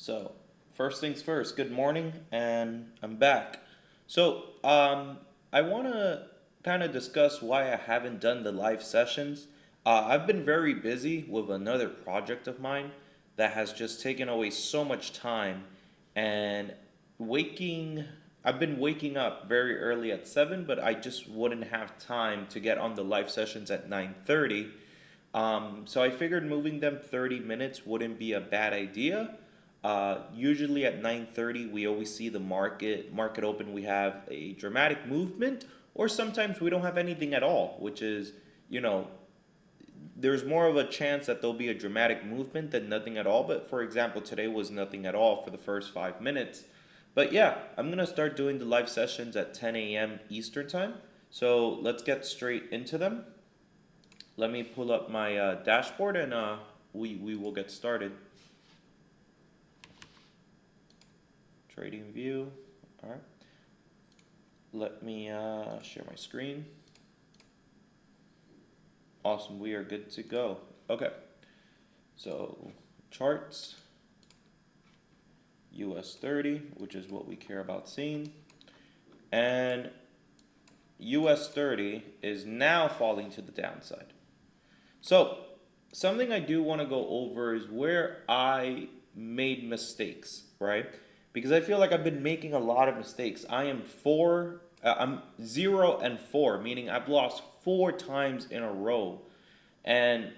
So, first things first, good morning, and I'm back. So, I want to kind of discuss why I haven't done the live sessions. I've been very busy with another project of mine that has just taken away so much time, and waking, I've been waking up very early at 7, but I just wouldn't have time to get on the live sessions at 9:30. So I figured moving them 30 minutes wouldn't be a bad idea. Usually at 9:30 we always see the market open. We have a dramatic movement, or sometimes we don't have anything at all, which is, you know, there's more of a chance that there'll be a dramatic movement than nothing at all. But for example, today was nothing at all for the first 5 minutes. But yeah, I'm gonna start doing the live sessions at 10 a.m. Eastern time. So let's get straight into them. Let me pull up my dashboard, and we will get started. Trading view. All right. Let me share my screen. Awesome. We are good to go. Okay. So charts. US30, which is what we care about seeing. And US30 is now falling to the downside. So something I do want to go over is where I made mistakes, right? Because I feel like I've been making a lot of mistakes. I'm 0 and 4, meaning I've lost 4 times in a row. And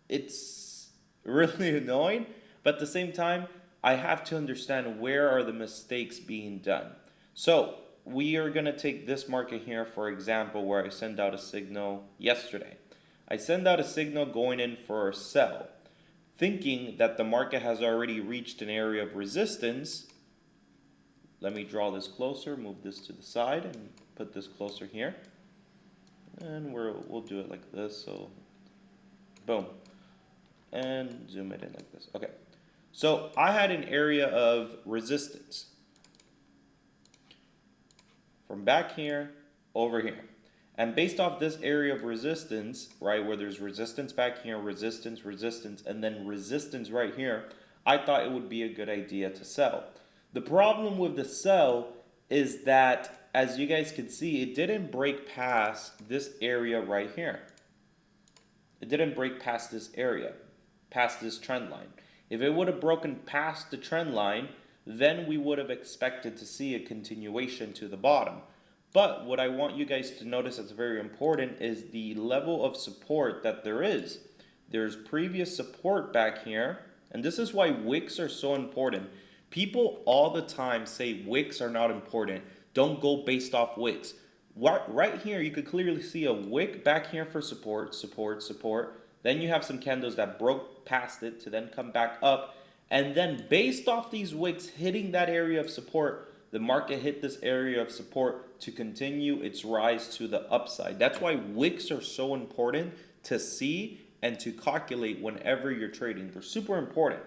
it's really annoying, but at the same time, I have to understand where are the mistakes being done. So we are going to take this market here, for example, where I sent out a signal yesterday. I send out a signal going in for a sell, thinking that the market has already reached an area of resistance. Let me draw this closer, move this to the side, and put this closer here. And we'll do it like this, so boom. And zoom it in like this. Okay. So I had an area of resistance from back here over here. And based off this area of resistance, right, where there's resistance back here, resistance, resistance, and then resistance right here, I thought it would be a good idea to sell. The problem with the sell is that, as you guys can see, it didn't break past this area right here. It didn't break past this area, past this trend line. If it would have broken past the trend line, then we would have expected to see a continuation to the bottom. But what I want you guys to notice that's very important is the level of support that there is. There's previous support back here, and this is why wicks are so important. People all the time say wicks are not important. Don't go based off wicks. Right here, you could clearly see a wick back here for support, support, support. Then you have some candles that broke past it to then come back up. And then based off these wicks hitting that area of support, the market hit this area of support to continue its rise to the upside. That's why wicks are so important to see and to calculate whenever you're trading. They're super important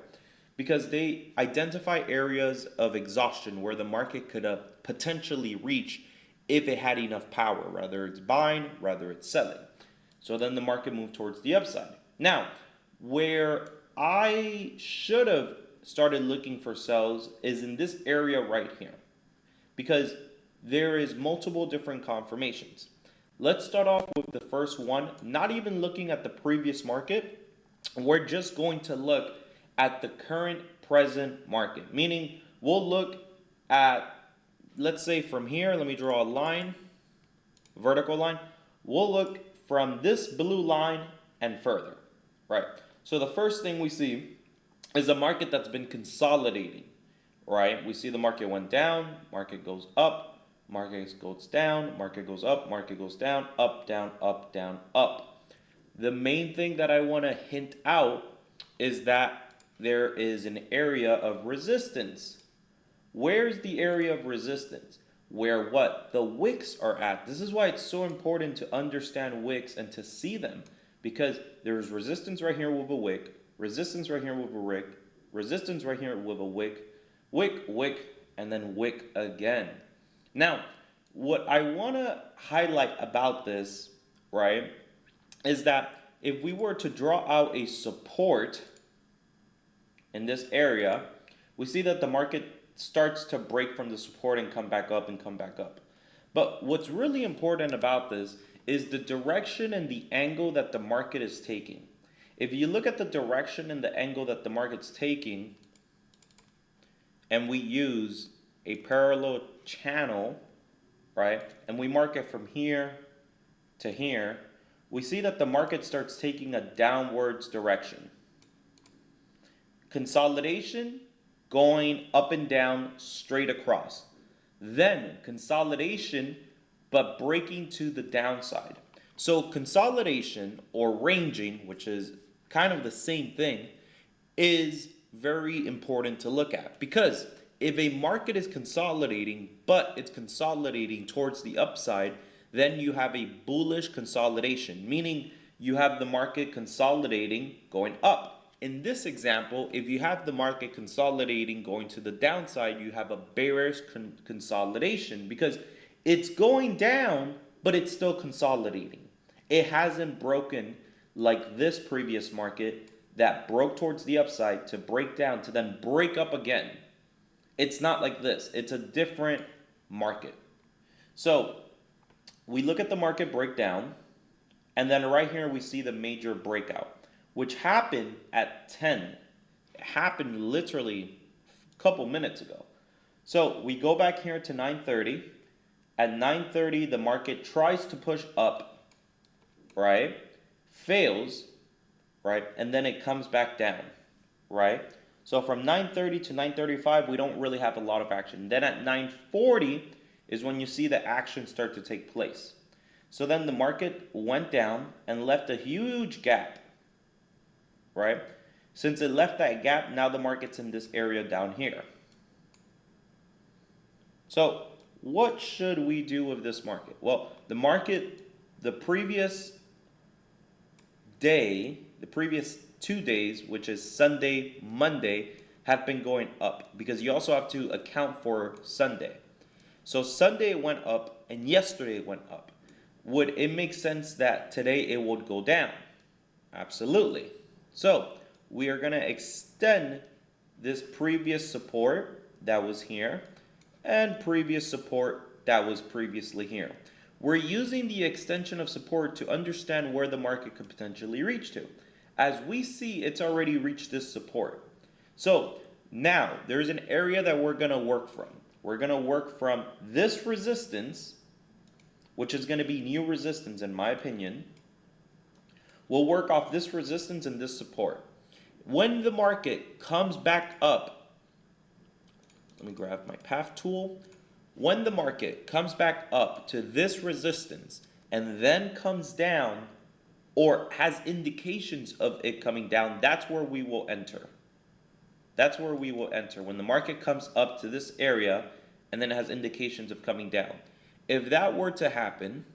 because they identify areas of exhaustion where the market could potentially reach if it had enough power, whether it's buying, whether it's selling. So then the market moved towards the upside. Now, where I should have started looking for sells is in this area right here, because there is multiple different confirmations. Let's start off with the first one, not even looking at the previous market. We're just going to look at the current present market, meaning we'll look at, let's say from here, let me draw a line, vertical line. We'll look from this blue line and further, right? So the first thing we see is a market that's been consolidating, right? We see the market went down, market goes up, market goes down, market goes up, market goes down, up, down, up, down, up. The main thing that I want to hint out is that there is an area of resistance. Where's the area of resistance? Where what? The wicks are at. This is why it's so important to understand wicks and to see them, because there's resistance right here with a wick, resistance right here with a wick, resistance right here with a wick, wick, wick, and then wick again. Now, what I want to highlight about this, right, is that if we were to draw out a support in this area, we see that the market starts to break from the support and come back up and come back up. But what's really important about this is the direction and the angle that the market is taking. If you look at the direction and the angle that the market's taking, and we use a parallel channel, right, and we mark it from here to here, we see that the market starts taking a downwards direction. Consolidation going up and down straight across. Then consolidation, but breaking to the downside. So consolidation or ranging, which is kind of the same thing, is very important to look at, because if a market is consolidating, but it's consolidating towards the upside, then you have a bullish consolidation, meaning you have the market consolidating going up. In this example, if you have the market consolidating going to the downside, you have a bearish consolidation, because it's going down, but it's still consolidating. It hasn't broken like this previous market that broke towards the upside to break down to then break up again. It's not like this. It's a different market. So we look at the market breakdown, and then right here we see the major breakout, which happened at 10. It happened literally a couple minutes ago. So we go back here to 9:30. At 9:30, the market tries to push up, right? Fails, right? And then it comes back down, right? So from 9:30 to 9:35, we don't really have a lot of action. Then at 9:40 is when you see the action start to take place. So then the market went down and left a huge gap, right? Since it left that gap, now the market's in this area down here. So what should we do with this market? Well, the market, the previous day, the previous 2 days, which is Sunday, Monday, have been going up, because you also have to account for Sunday. So Sunday it went up and yesterday it went up. Would it make sense that today it would go down? Absolutely. So we are going to extend this previous support that was here and previous support that was previously here. We're using the extension of support to understand where the market could potentially reach to. As we see, it's already reached this support. So now there's an area that we're going to work from. We're going to work from this resistance, which is going to be new resistance in my opinion. We'll work off this resistance and this support. When the market comes back up, let me grab my path tool. When the market comes back up to this resistance and then comes down, or has indications of it coming down, that's where we will enter. That's where we will enter, when the market comes up to this area and then it has indications of coming down. If that were to happen,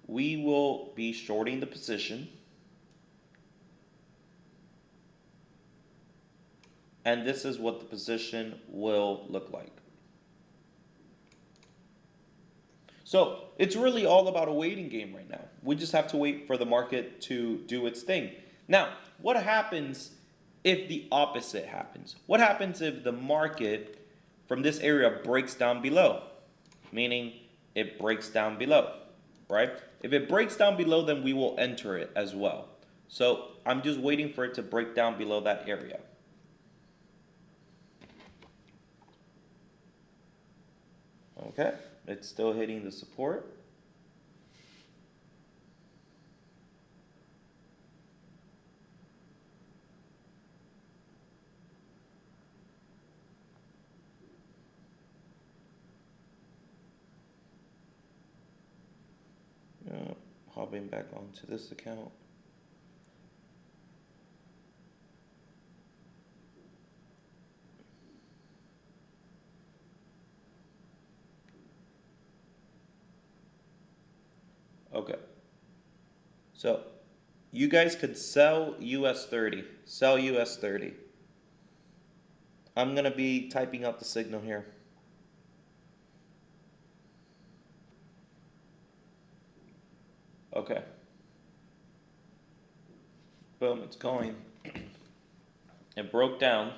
we will be shorting the position. And this is what the position will look like. So it's really all about a waiting game right now. We just have to wait for the market to do its thing. Now, what happens if the opposite happens? What happens if the market from this area breaks down below? Meaning it breaks down below, right? If it breaks down below, then we will enter it as well. So I'm just waiting for it to break down below that area. Okay, it's still hitting the support. Hopping back onto this account. Okay. So you guys could sell US30. Sell US30. I'm going to be typing out the signal here. Okay. Boom, it's going. It broke down.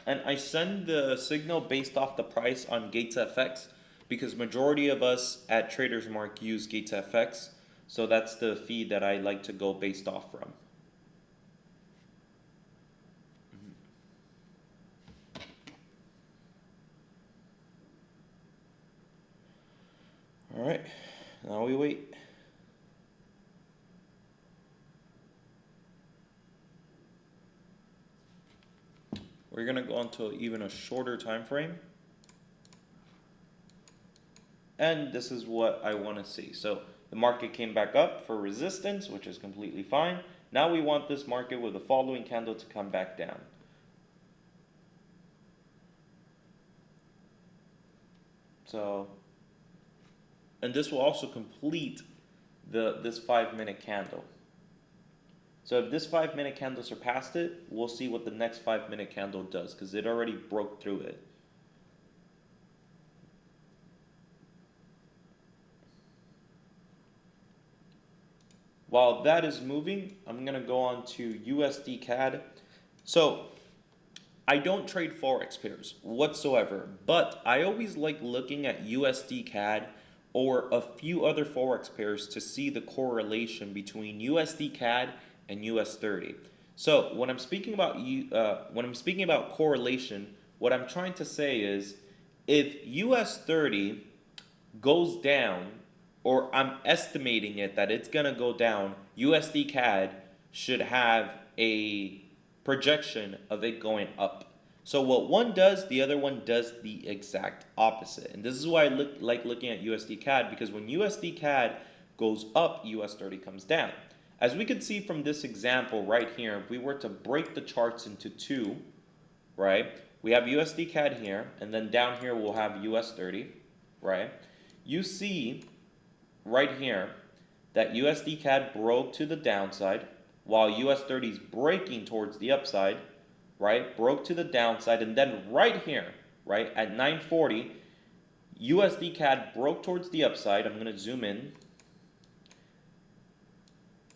And I send the signal based off the price on Gates FX because majority of us at TradersMrk use Gates FX. So that's the feed that I like to go based off from. All right, now we wait. We're gonna go into even a shorter time frame. And this is what I want to see. So the market came back up for resistance, which is completely fine. Now we want this market with the following candle to come back down. So, and this will also complete this 5-minute candle. So if this 5-minute candle surpassed it, we'll see what the next 5-minute candle does because it already broke through it. While that is moving, I'm going to go on to USD CAD. So I don't trade Forex pairs whatsoever, but I always like looking at USD CAD or a few other Forex pairs to see the correlation between USD CAD and US30. So when I'm speaking about correlation, what I'm trying to say is if US30 goes down, or I'm estimating it that it's gonna go down, USD CAD should have a projection of it going up. So what one does, the other one does the exact opposite. And this is why I like looking at USD CAD, because when USD CAD goes up, US30 comes down. As we could see from this example right here, if we were to break the charts into two, right? We have USD CAD here, and then down here we'll have US30, right? You see right here that USD CAD broke to the downside while US30 is breaking towards the upside, right? Broke to the downside, and then right here, right, at 940, USD CAD broke towards the upside. I'm going to zoom in.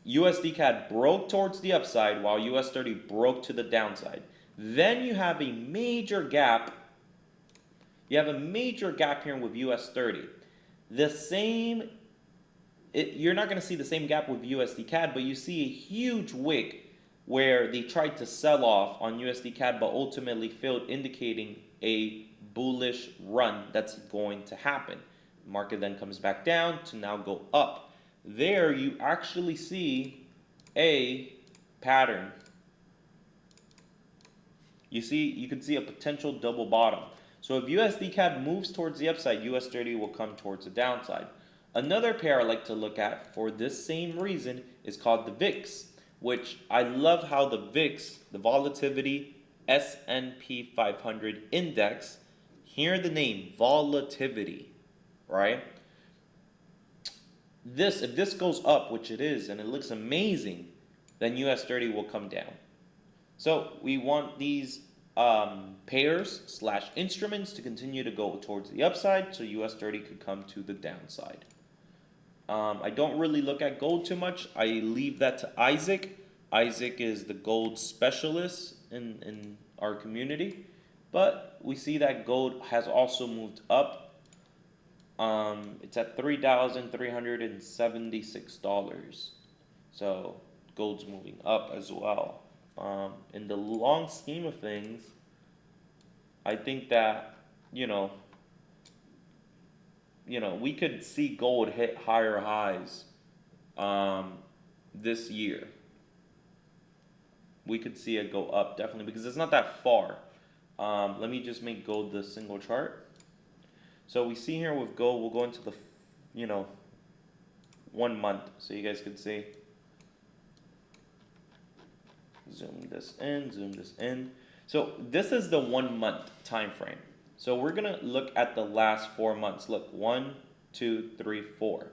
USD CAD broke towards the upside while US30 broke to the downside. Then you have a major gap. You have a major gap here with US30. The same, you're not going to see the same gap with USD CAD, but you see a huge wick where they tried to sell off on USD CAD, but ultimately failed, indicating a bullish run that's going to happen. The market then comes back down to now go up. There you actually see a pattern. You can see a potential double bottom. So if USD CAD moves towards the upside, US30 will come towards the downside. Another pair I like to look at for this same reason is called the VIX, which I love how the VIX, the Volatility S&P 500 Index, hear the name, volatility, right? If this goes up, which it is, and it looks amazing, then US30 will come down. So we want these pairs / instruments to continue to go towards the upside, so US30 could come to the downside. I don't really look at gold too much. I leave that to Isaac. Isaac is the gold specialist in our community. But we see that gold has also moved up. It's at $3,376. So gold's moving up as well. In the long scheme of things, I think that, we could see gold hit higher highs this year. We could see it go up, definitely, because it's not that far. Let me just make gold the single chart. So we see here with gold, we'll go into the, 1 month, so you guys can see. Zoom this in. So this is the 1 month time frame. So we're gonna look at the last 4 months. Look, 1, 2, 3, 4.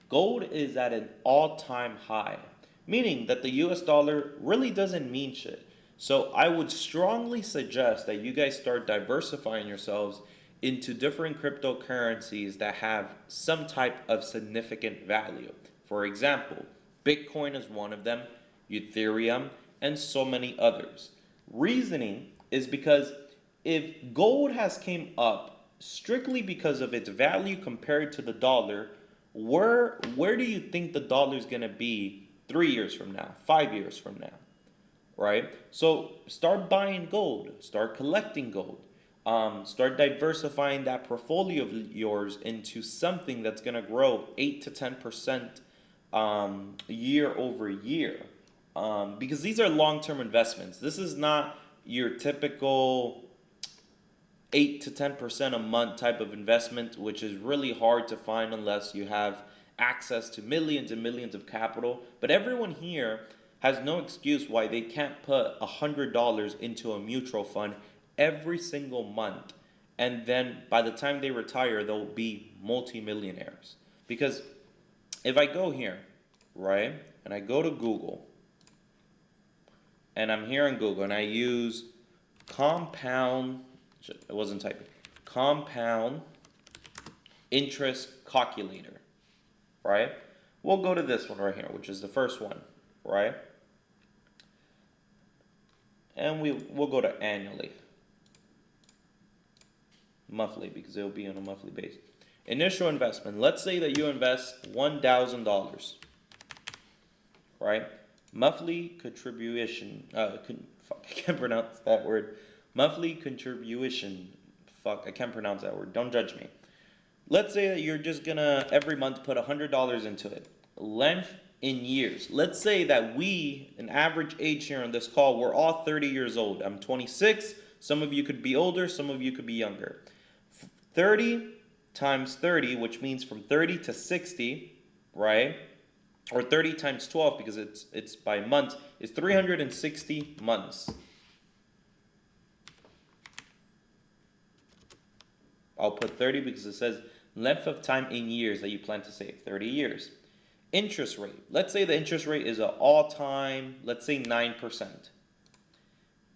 Gold is at an all-time high, meaning that the US dollar really doesn't mean shit. So I would strongly suggest that you guys start diversifying yourselves into different cryptocurrencies that have some type of significant value. For example, Bitcoin is one of them, Ethereum, and so many others. Reasoning is because if gold has came up strictly because of its value compared to the dollar, where do you think the dollar is going to be 3 years from now, 5 years from now, right? So start buying gold, start collecting gold, start diversifying that portfolio of yours into something that's going to grow 8 to 10% year over year, because these are long-term investments. This is not your typical 8 to 10% a month type of investment, which is really hard to find unless you have access to millions and millions of capital. But everyone here has no excuse why they can't put $100 into a mutual fund every single month, and then by the time they retire, they'll be multimillionaires. Because if I go here, right, and I go to Google, and I'm here in Google, and I use compound, I wasn't typing, compound interest calculator, right? We'll go to this one right here, which is the first one, right? And we'll go to annually. Monthly, because it'll be on a monthly basis. Initial investment. Let's say that you invest $1,000, right? Monthly contribution. I can't pronounce that word. Monthly contribution. I can't pronounce that word. Don't judge me. Let's say that you're just gonna every month put $100 into it. Length in years. Let's say that an average age here on this call, we're all 30 years old. I'm 26. Some of you could be older. Some of you could be younger. 30 times 30, which means from 30 to 60, right? Or 30 times 12, because it's by months, is 360 months. I'll put 30 because it says length of time in years that you plan to save, 30 years. Interest rate. Let's say the interest rate is an all-time, let's say 9%.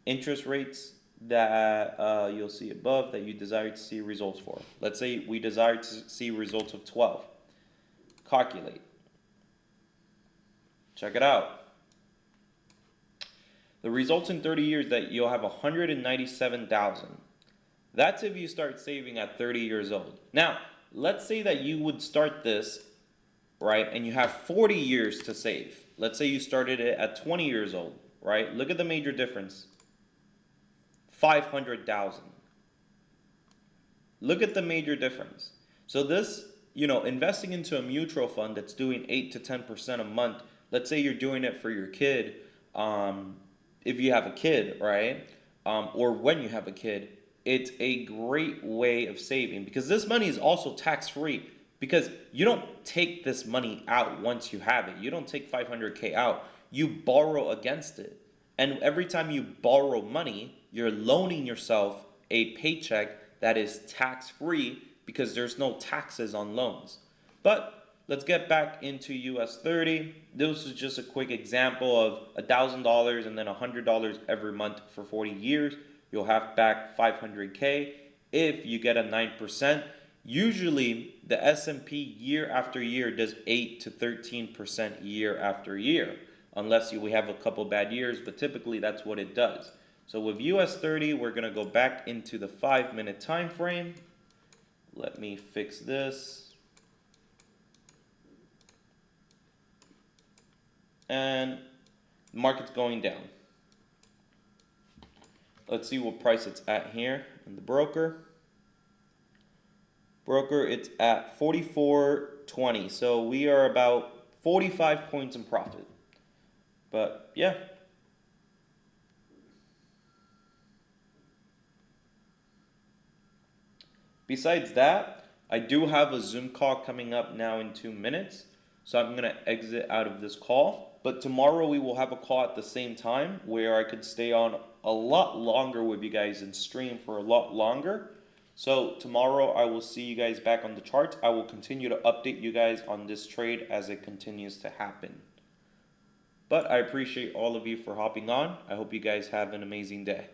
Interest rates that you'll see above that you desire to see results for. Let's say we desire to see results of 12. Calculate. Check it out. The results in 30 years that you'll have 197,000. That's if you start saving at 30 years old. Now, let's say that you would start this, right, and you have 40 years to save. Let's say you started it at 20 years old, right? Look at the major difference. 500,000. Look at the major difference. So this, investing into a mutual fund that's doing 8 to 10% a month, let's say you're doing it for your kid, if you have a kid, right? Or when you have a kid, it's a great way of saving, because this money is also tax-free, because you don't take this money out once you have it. You don't take 500K out. You borrow against it. And every time you borrow money, you're loaning yourself a paycheck that is tax-free, because there's no taxes on loans. But let's get back into US30. This is just a quick example of $1,000 and then $100 every month for 40 years. You'll have back 500K if you get a 9%. Usually the S&P year after year does 8 to 13% year after year, unless we have a couple bad years, but typically that's what it does. So with US30, we're going to go back into the 5-minute time frame. Let me fix this. And the market's going down. Let's see what price it's at here in the broker. Broker, it's at 44.20. So we are about 45 points in profit. But yeah. Besides that, I do have a Zoom call coming up now in 2 minutes. So I'm going to exit out of this call. But tomorrow we will have a call at the same time where I could stay on a lot longer with you guys and stream for a lot longer. So tomorrow I will see you guys back on the charts. I will continue to update you guys on this trade as it continues to happen. But I appreciate all of you for hopping on. I hope you guys have an amazing day.